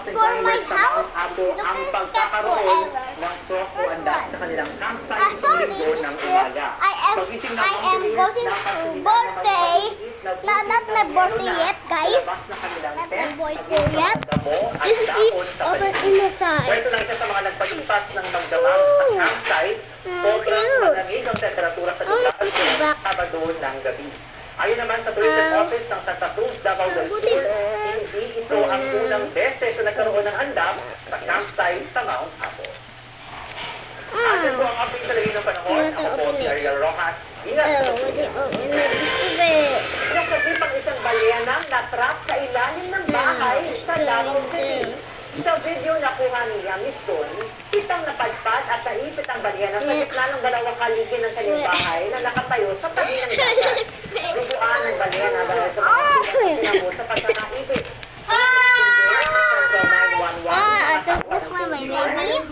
for my drivers sa house. Mount Apo The ang first step pagkakaroon forever. ng cross-uanda sa kanilang campsite sa Sorry, linggo ng it's good. umaga. I am Pagising ng going mga pulis, to dapat sila birthday. naman Not my birthday yet, guys. Labas na kanilang Not my tent, birthday pagis ng yet. mga damo at This is it dahon sa over paligid. in the side. Ito lang isa sa mga nagpalipas ng magdamag sa campsite. Sobrang cute. malamig ang temperatura sa Oh, lugar it's tuwing back. Sabado ng gabi. Ayon naman sa tourism office ng Santa Cruz, Davao del Sur, hindi ito ang unang beses na nagkaroon ng andam sa campsite sa Mount Apo. Ano po ang update sa lagay ng panahon? Ako po si Ariel Rojas. Ingat! Nasabi pang isang balyenang natrap sa ilalim ng bahay sa Davao City. Sa video nakuha ni Yamiston, kitang napadpad at naipit ang balyena sa gitna ng dalawang kaligin ng kanyang bahay na nakatayo sa tabi ng dagat. Duguan ng balyena dahil sa mga sulat na tinamo sa pagkakaipit. Tapos my baby.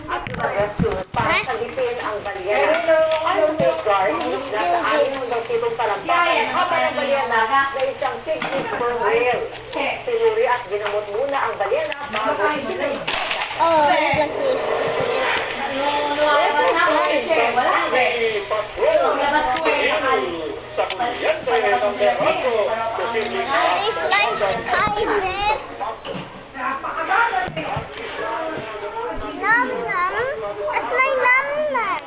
At mga rescuers para salipin ang balyena. Ayon sa Coast Guard, nasa 6 talampakan ang haba ng balyena na isang pygmy sperm whale. Sinuri at ginamot muna ang balyena bago ipinay. Oh, like this. Sa kuryente ng Berardo, posibleng It's like pirate. Nom nom. It's like nom nom.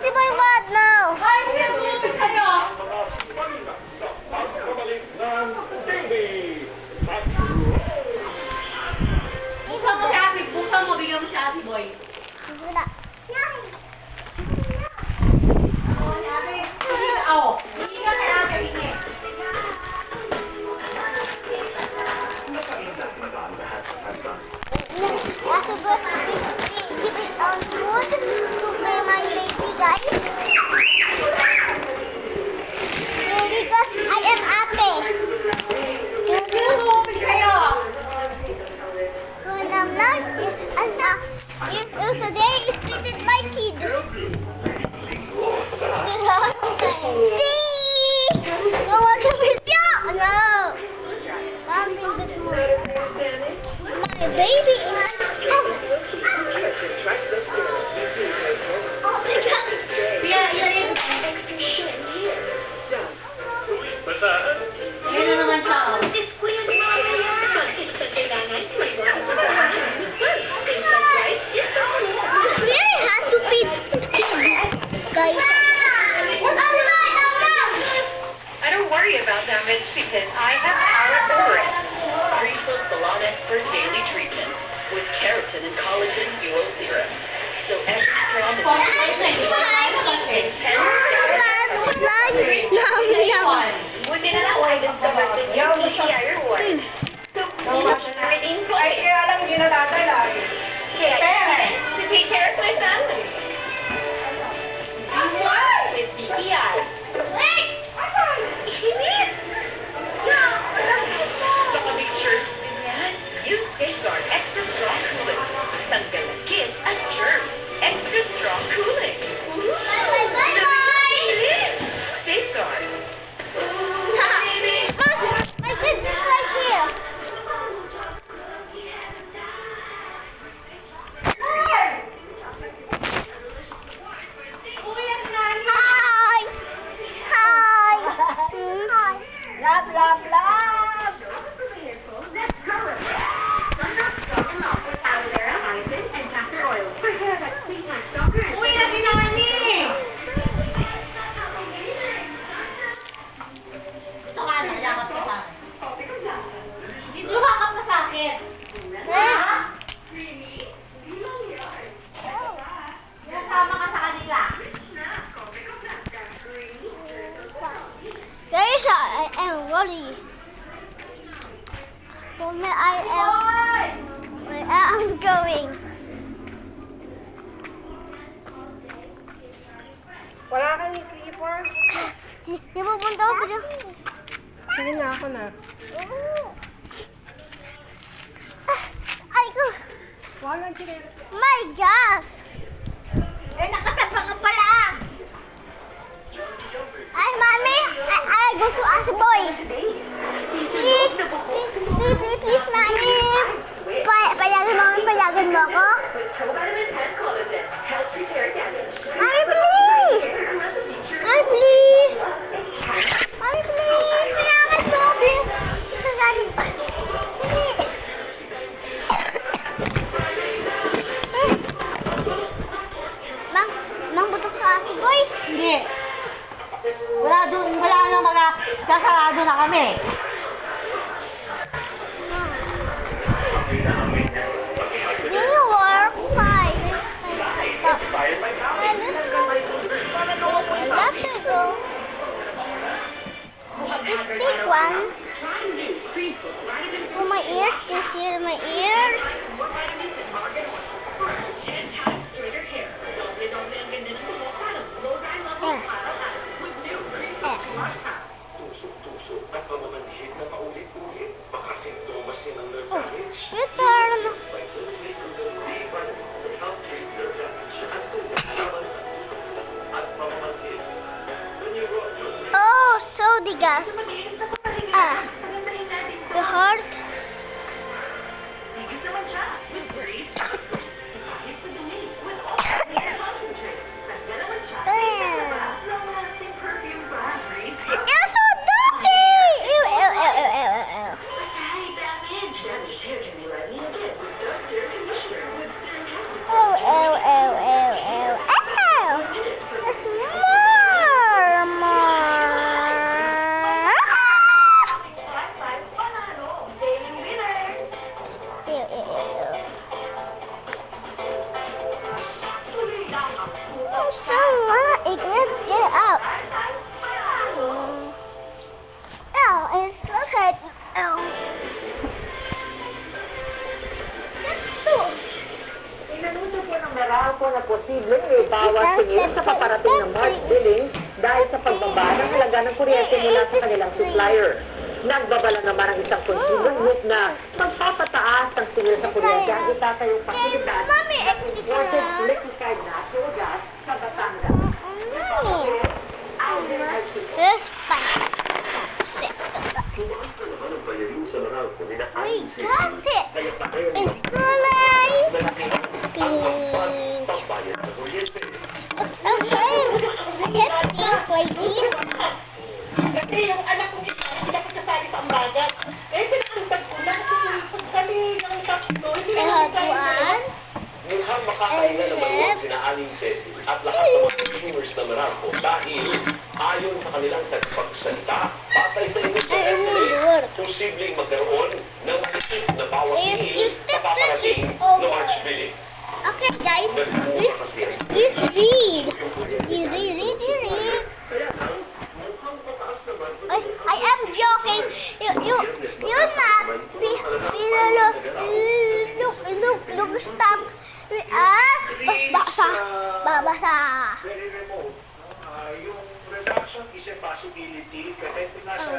Si Boy what now? Ay, hindi tumupit sa'yo! sa pagbabalik ng baby. Buksan mo siya, buksan mo, bigyan mo siya si Boy. Wala. Oo, hindi ka kay ate, hindi. Also go give it on food to my baby guys. Because I am ate. Hindi tumupit sa'yo! When I'm not, if today is treated my kid. No watch a video. No. Mom, pindot mo. My baby is. Oh my God. Ilagay mo. Basahan. Yan na naman siya, oh. It's very hard to feed kid, guys. I don't worry about damage because I have power over it. Free Silk Salon Expert Daily Treatment with keratin and collagen dual serum. So every strand is Buti na lang I discovered the new BPI reward. So, everything for Ay, kaya alam, hindi na tatay. Okay, I decided to take care of my family. Do what with BPI? Wait! Init! Baka may germs din yan. Use Safeguard Extra Strong Cooling. Tanggal ang kit at germs. Extra Strong Cooling. Init! Safeguard. My kid is right here. Uy, ang nani! Hi. Hi. Hi. Love, love, love! Uy, na si Nani! Ito ka na, lakap ka sa akin. Dito lakap ka sa akin. Ha? Yan, tama ka sa kanila. Guys, I am ready. Where I am going. Wala kang sleeper? Di ba punta ko pa dyan? Sige na, ako na. Ay ko. Walang chinelas. My gosh. Eh, nakatapa ka pala. Ay, mommy. I go to ask boy. Please, mommy. Payagan mo mo ako? With provitamin and collagen, helps repair damage. Mami, please! Mami, please! Mami, please! Kailangan mo! Sasanin pa. Mang butok ka si boy. Hindi. Wala na kasarado na kami. Then you work fine. And this one, let it go. Just take one. For my ears, this here, my ears. Tusok-tusok at pamamanhid na paulit-ulit. Baka sintomas yan ng nerve damage. Your turn. Vitamin B-vitamins to help treat nerve damage at laban sa tusok-tusok at pamamanhid. When you run your Oh, so the gas. The heart. Sigis naman siya. With Breeze Fast. Kahit sa dumi. With all concentrate. Tanda naman siya. Long-lasting perfume brand Breeze Fast. You're so dirty. Ew, ew, ew, ew, ew, ew. Hey, damage. Damaged hair can be remedied again with Dust Hair Conditioner. With serum capsules. Ew, ew, ew, ew, ew. Ew. There's more. Ew, ew, ew, ew. Oh, someone ignite, get out. Ew, it's so sad. Ew. Inanunsyo po ng Meralco na posibleng may bawas singil sa paparating na March billing dahil sa pagbaba ng halaga ng kuryente mula sa kanilang supplier. Nagbabala naman ang isang consumer group na magpapataas ng singil sa kuryente ang itatayong pasilidad Mami, ng imported liquefied natural gas sa Batangas. Mommy. Alvin Alchin. There's five. Six. tumaas na naman ang bayarin sa Meralco ni na We Aling got Cecil. it. Kaya tayo It's kulay. nalakihan ang pagbayad sa kuryente. Okay. I hit pink like this. Kasi yung anak ko isa, hindi na kasali sa ambagat. Eh, pinakampad ko na kasi pag kami ng tatlo, hindi I na had kami one. Mukhang makakaila naman yun sina Aling Cecil at lahat ng mga consumers na Meralco dahil ayon sa kanilang tagpagsalita, patay sa inyong I need work. posibleng magkaroon ng maliit na bawas Yes, singil you sa step paparating that is over. na March billing. Okay, guys. Let's read. Read. Kaya lang, mukhang mataas naman I am joking. You're not. Look, stop. We are babasa. Very remote. Yung reduction is a possibility depende nga sa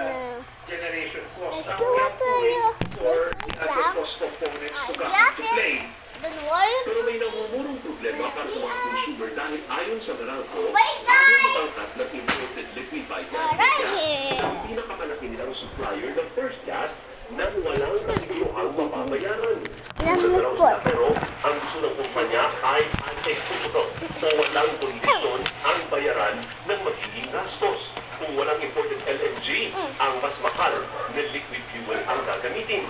generation cost. Let's go tayo. For Wait other lang. cost components to I come got into play. it. Don't worry. Pero may namumurong problema para sa mga consumer dahil ayon sa Meralco, Wait, ayaw guys! matangkat ng imported liquefied natural Alright. gas ang pinakamalaki nilang supplier na first gas nang walang kasiguruhang mababayaran. Ilang Sa minute Meralco po? na pero, ang gusto ng kumpanya ay anti-kuto o walang kondisyon ang bayaran ng magiging gastos. Kung walang imported LNG, ang mas mahal na liquid fuel ang gagamitin.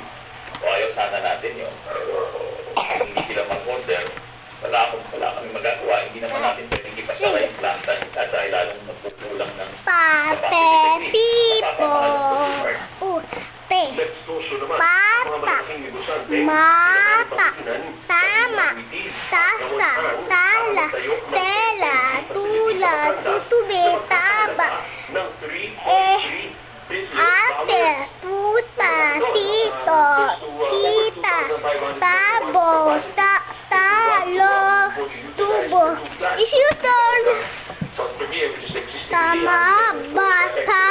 O ayaw sana natin yun. Pero kung hindi sila mag-order, wala kami magagawa. Hindi naman natin pwedeng ipasara yung planta dahil lalong magkukulang ng Pape, pipo, ute, Nagsosyo naman Bata. ang mga malaking negosyante Mata. sa mga Tama. Tasa, tala, tela, tula, tutube, taba, ng ate, tuta, tito, tita, tabo, talo, tubo. It's your turn. South Korea, which is existing Tama, bata.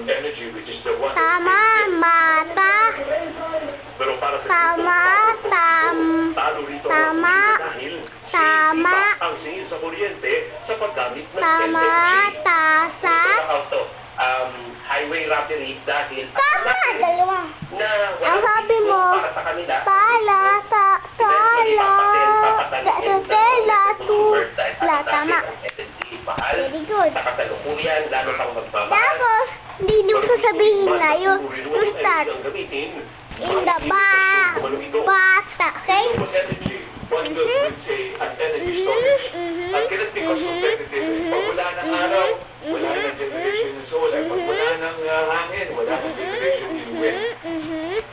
energy, which is the one Tama, mata. Pero para sa Tama, talo rito ang tama, issue dahil tama. sisipa ang singil sa kuryente sa paggamit ng Tama, LNG. tasa. auto. Highway robbery dahil Tama, dalawa. na Ang sabi mo, para sa kanila. tala, tala. yan, lalo pang magmamahal. Tapos, hindi nyo sasabihin na yung start in the bata, okay? Energy, one would say an energy storage. At kailan because competitive, pag wala ng araw, wala ng generation ng solar. Pag wala ng hangin, wala ng generation in wind.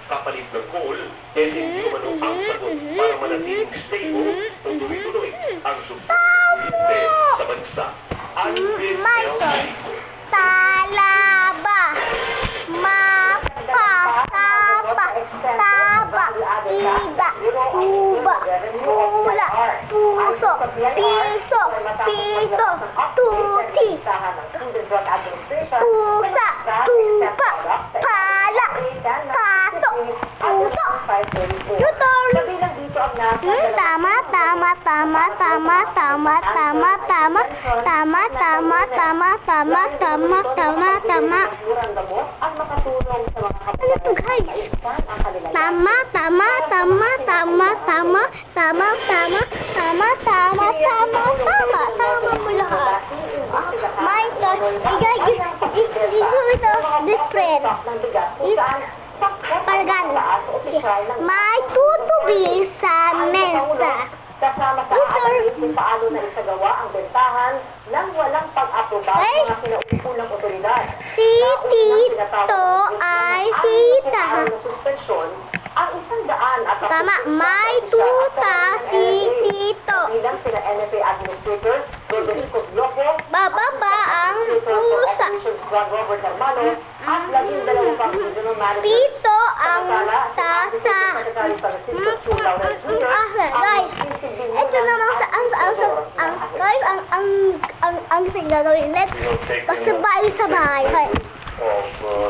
Kapalit ng coal, energy o ano ang sagot para manatiling stable o tuloy-tuloy ang suporte sa bansa. Unfit LG. Talaba, mapasapa, taba, iba, kuba, pula, puso, piso, pito, tuti, pusa, tupa, pala, pato, puto, tutor. Kabilang dito ang nasa Tama, tama, tama, tama, tama, tama, tama, tama, tama, tama, tama, tama, tama, tama. at makatulong sa mga Ano to, guys? ang kanilang Tama, tama, tama, tama, tama, tama, tama, tama, tama, tama, tama, tama mo lahat. My God, dito ito different. Is palgan. May tutubi sa mesa. kasama sa aalamin kung paano na isagawa ang bentahan nang walang pag-aproba ng mga kinauukulang otoridad. Si Tito ay tita. Ng suspensyon, ang 100 at Tama, may tuta si Tito. bilang sila NFA Administrator Roderico Gloco, Bababa ang pusa. John Robert Hermano, at 12 pang regional managers. Pito ang Samantala, si tasa. Secretary Francisco Chu Laurel Jr. Guys, ito naman sa guys, ang gagawin net. Pasabay-sabay. Okay.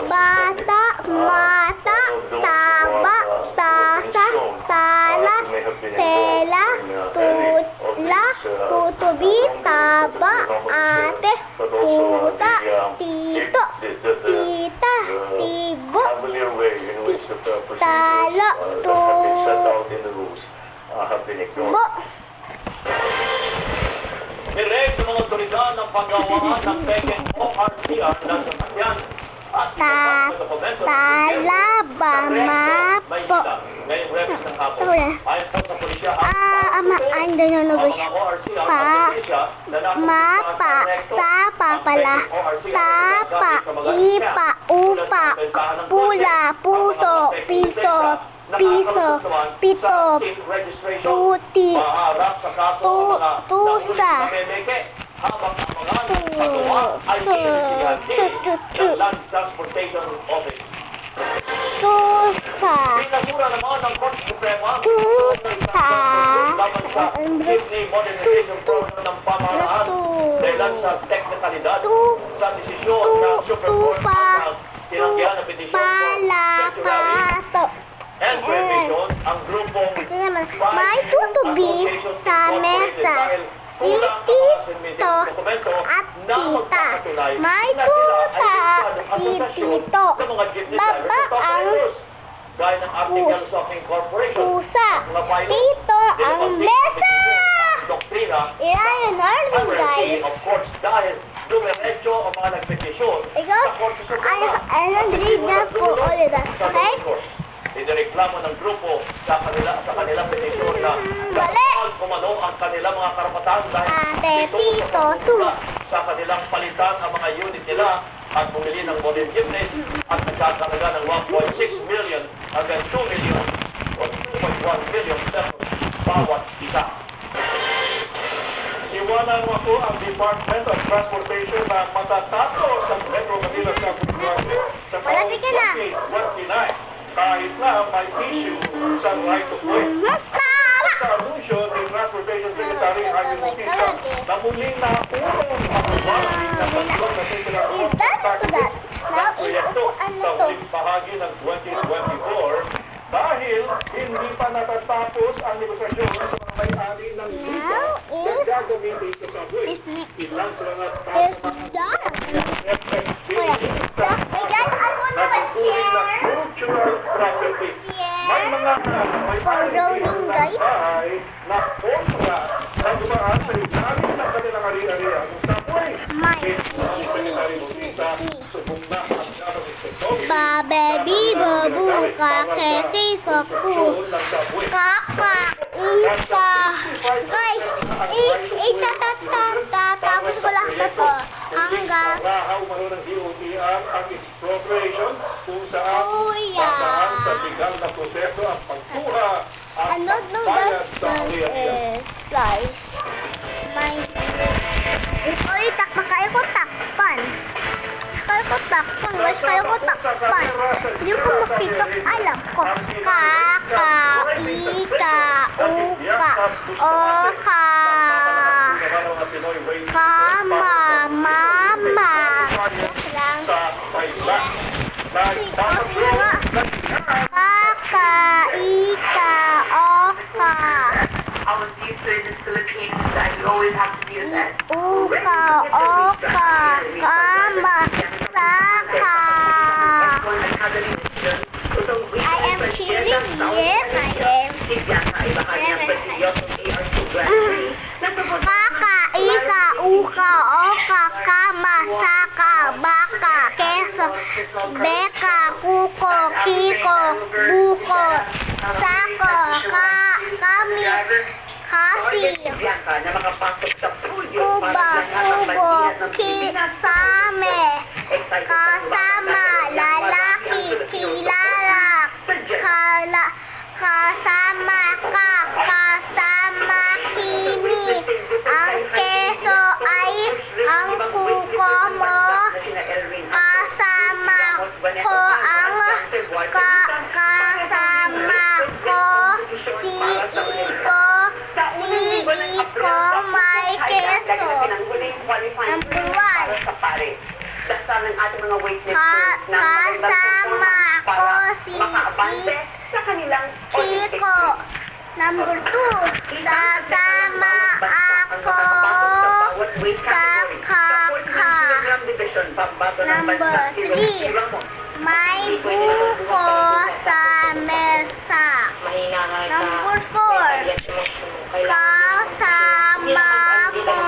Bata, mata, taba, tasa, tala, tela, tutla, tutubi, taba, ate, tuta, tito, tita, tibo, talo, tubo. Direct ng mga otoridad ng paggawa ng Peken ORCR ng sasakyan at Talaba, mapo. ngayong Webes ng hapon. Wala. Ayon po sa pulisya, Ang danunugoy. mga ORCR Pa, mapa, sapa pala, tapa, ipa, upa, pula, puso, piso, piso, pito, tuti, tusa, habang ang mga nagpagawa ay kinisihan ng Land Transportation Office. tusa, Pinasura naman ng Korte Suprema tusa, laban sa Sydney Modernization Program ng pamahalaan dahil sa teknikalidad sa desisyon ng Supreme Court na tinanggihan ng petisyon pala, for sanctuary pato. and prohibition ang grupong Ito naman, may tutubi sa mesa. Si Tito at Tita. May tuta si Tito. Baba ang gaya ng articles of incorporation. pusa. Tito ang mesa. Doktrina Iyan natin, guys. of course, dahil dumiretso ang mga nagpetisyon Ikaw, sa Korte Suprema. I don't read that for all of that, okay? Inireklamo ng grupo sa kanilang petisyon na Mali! kumano ang kanilang mga karapatan dahil Ate, ito Tito, sa tu. sa kanilang palitan ang mga unit nila at bumili ng modern gymnast at nagkakalaga ng 1.6 million hanggang 2 million o 2.1 million pesos bawat isa. Iwanan mo ako ang Department of Transportation na matatapos ang Metro Manila Subway Project sa taong Malapit ka na. 2029 kahit na may issue sa right of way. Tama! Sa anunsyo ni Transportation Secretary Jaime Bautista na muling naulong ang umating na tatlong na Central Is that to that? Now, proyekto ano sa to? uling bahagi ng 2024 dahil hindi pa natatapos ang negosasyon sa mga may-ari ng lupa Now na is gagamitin sa subway. is next. Ilan sa mga Is done. Wait, guys, I want to na chair. cultural property. May mga may-ari Rolling, ng guys. bahay na kontra na dumaan sa ilalim ng kanilang ari-arian ng subway. Mine. Mismo ang Secretary Bautista, subok na ang datos inspektor. Baby, babu, kakeki, kaku, kaka, ka. Guys, itatapos ko lang na to hanggang Rahaw mano ng DOTR ang expropriation kung saan Kuya. tataan sa legal na proseso ang pagkuha at ano no pagbayad that sa arian. slice. My Oy, kayo ko takpan. Kayo ko takpan, guys. Kayo ko takpan. Hindi ko makita. Alam ko. Kaka, ika, uka, oka. Kama, mama. Lang. Sa Thailand. Kaka, ika, oka. I was used to it in the Philippines and you always have to do that. Uka, oka, kama, saka. I am chilling. Yes, I am. Kaka, ika, uka, oka, kama, saka, baka, keso, beka, kuko, kiko, buko, sako, kami, kasi, kuba, kubo, same, kasama, lalaki, kilala, kasama ka, kasama kimi, ang keso ay ang kuko mo, kasama ko ang kasama ko, si Iko may keso. Number 1. Dasal ng ating mga weightlifters na Kasama ko si sa kanilang Kiko. Number 2. Sasama ako sa kaka. Number 3. May buko sa mesa. Number 4. Kasama mo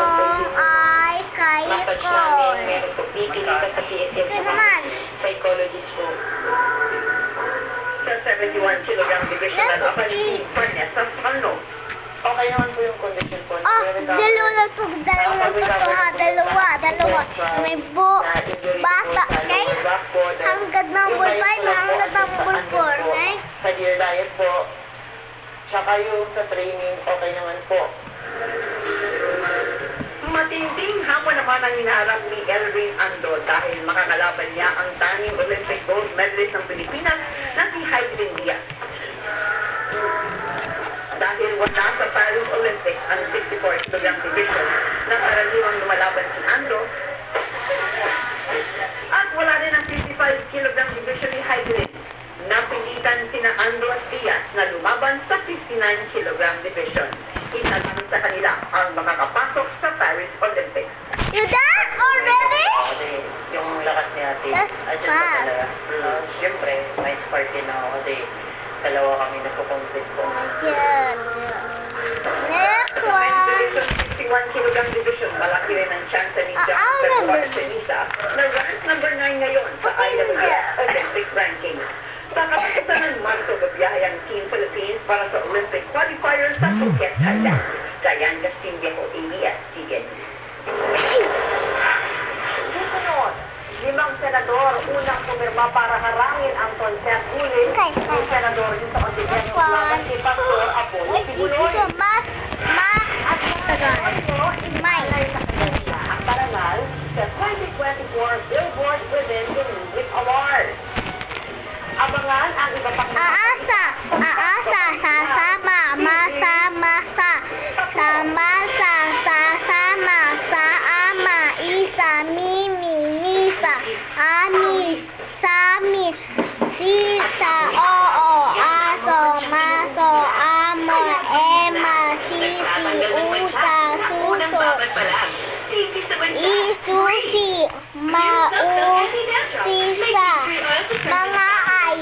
ay kaykol. sa PSM Ito naman. psychologist po. Sa 71 kilogram divisional offensive furnace sa Salno. Okay naman po yung condition po. Oh, dalawa lang to ha. Dalawa. May bata, guys. Hanggang number 5, hanggang number 4, okay? Sa deer diet po. Tsaka yung sa training, okay naman po. Matinding hamon naman ang hinaharap ni Elrin Ando dahil makakalaban niya ang tanging Olympic gold medalist ng Pilipinas na si Heidelin Diaz. Dahil wala sa Paris Olympics ang 64 kg division na karaniwang lumalaban si Ando at wala rin ang 55 kg division ni Heidelin. Napilitan sina Ando at Diaz na lumaban sa 59 kg division. Isa lang sa kanila ang makakapasok sa Paris Olympics. You done already? Kasi yung lakas ni ate, That's andyan pa talaga. Siyempre, ma-inspire din ako kasi dalawa kami nagko-compete po. Good. Next Sa men's one. division 51 kg division, malaki rin ang chance ni John remember Fernandez Ceniza na ranked number 9 ngayon sa IWF Olympic rankings. Sa katapusan ng Marso, babiyahe ang Team Philippines para sa Olympic qualifiers sa Phuket, Thailand. Diane Castillo, ABS-CBN News. Susunod, 5 senador unang pumirma para harangin ang contempt ruling ni Senador sa Ontiveros laban kay Pastor Apollo Tibuloy. So, At sa tagal. inalay sa kanila ang parangal sa 2024 Billboard Within the Music Awards. Abangan ang iba pang Aasa, sasama, masama, sama, sasama, sa ama, isa, misa, amis, sami, sisa, oo, aso, maso, amo, ema, sisi, usa, suso, isusi, mausisa, mga ay,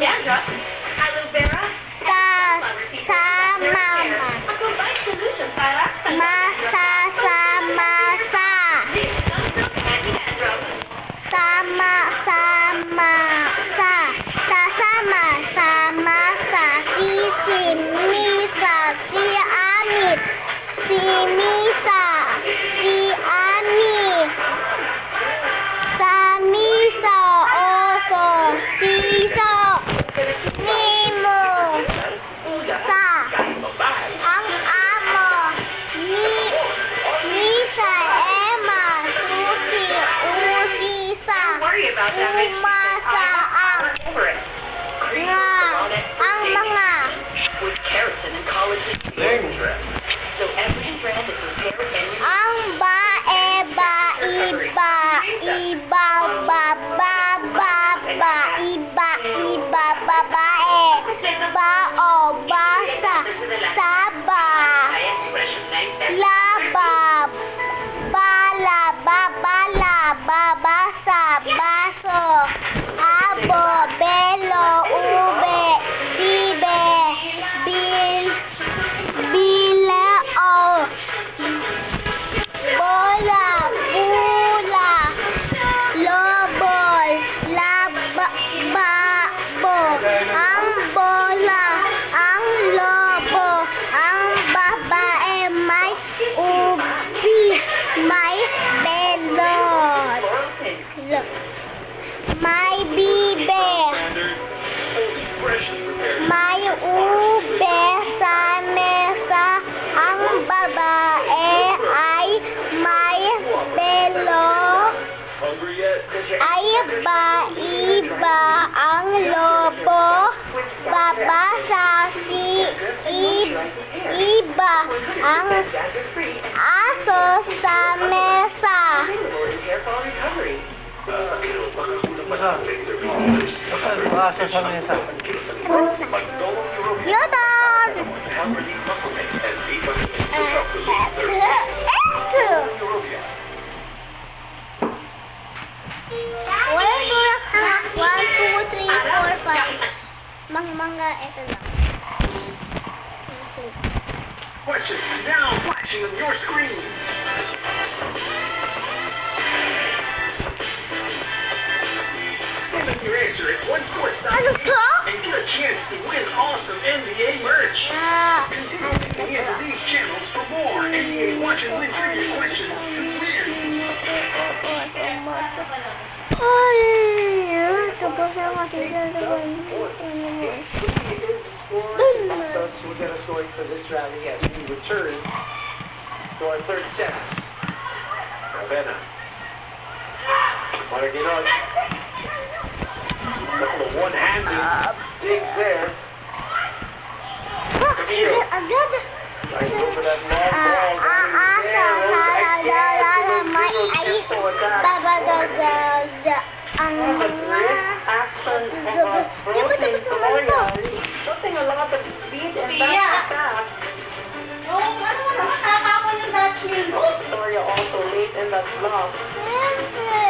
iba ang 100% dandruff-free and aso sa mesa. available in hair fall recovery. Sa kilo, baka kulang man ang regular retailers. Aso sa mesa. Magdolong European. Yodon! Help relieve muscle pain and defund instant help relief. Ito! European. Wala ko lang. 1, 2, 3, 4, 5. Mangmanga, ito lang. Question now flashing on your screen. Send us your answer at OneSports.com Ano to? and get a chance to win awesome NBA merch. Ah, Continue tuning into these channels for more NBA Watch and Win trivia questions to win. ay, tapos na kasi We'll get a scoring for this rally as we return to our third set. Ravena. Marginot. Couple of one-handed digs there. Camilo. agad. Trying to go for that long ball. Ang mga Action Di ba tapos naman to? Showing a lot of speed and Tia. fast attack. Yung ano mo naman, nakakapon yung Dutch mill mo. Victoria also late in that block. Siyempre.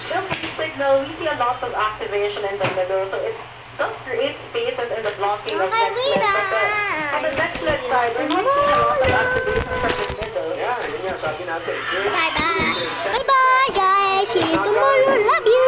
The signal, we see a lot of activation in the middle, so it does create spaces in the blocking of Okay, next leg. But on the next leg side, we're not seeing a lot of activation from the middle. Yeah, yun nga, sabi natin. Good Bye-bye. uses set Bye-bye, guys. See you tomorrow. Love you.